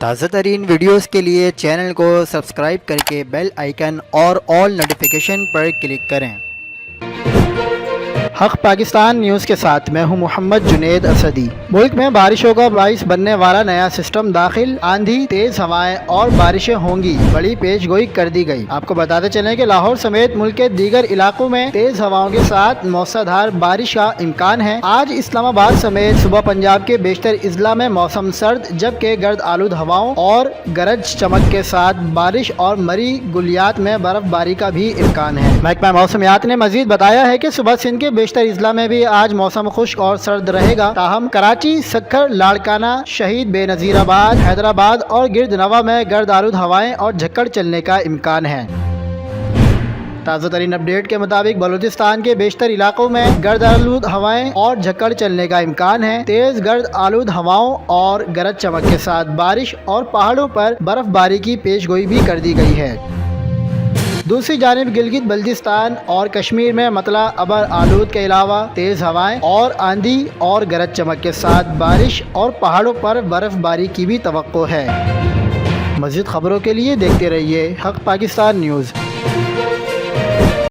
تازہ ترین ویڈیوز کے لیے چینل کو سبسکرائب کر کے بیل آئیکن اور آل نوٹیفیکیشن پر کلک کریں۔ حق پاکستان نیوز کے ساتھ میں ہوں محمد جنید اسدی۔ ملک میں بارشوں کا باعث بننے والا نیا سسٹم داخل، آندھی، تیز ہوائیں اور بارشیں ہوں گی، بڑی پیش گوئی کر دی گئی۔ آپ کو بتاتے چلیں کہ لاہور سمیت ملک کے دیگر علاقوں میں تیز ہواؤں کے ساتھ موسلا دھار بارش کا امکان ہے۔ آج اسلام آباد سمیت صوبہ پنجاب کے بیشتر اضلاع میں موسم سرد، جبکہ گرد آلود ہواؤں اور گرج چمک کے ساتھ بارش اور مری گلیات میں برف باری کا بھی امکان ہے۔ محکمہ موسمیات نے مزید بتایا ہے کہ صبح سندھ کے بیشتر اضلاع میں بھی آج موسم خشک اور سرد رہے گا، تاہم کراچی، سکھر، لاڑکانہ، شہید بے نظیر آباد، حیدرآباد اور گرد نواح میں گرد آلود ہوائیں اور جھکڑ چلنے کا امکان ہے۔ تازہ ترین اپڈیٹ کے مطابق بلوچستان کے بیشتر علاقوں میں گرد آلود ہوائیں اور جھکڑ چلنے کا امکان ہے۔ تیز گرد آلود ہواؤں اور گرج چمک کے ساتھ بارش اور پہاڑوں پر برف باری کی پیش گوئی بھی کر دی گئی ہے۔ دوسری جانب گلگت بلتستان اور کشمیر میں مطلع ابر آلود کے علاوہ تیز ہوائیں اور آندھی اور گرج چمک کے ساتھ بارش اور پہاڑوں پر برف باری کی بھی توقع ہے۔ مزید خبروں کے لیے دیکھتے رہیے حق پاکستان نیوز۔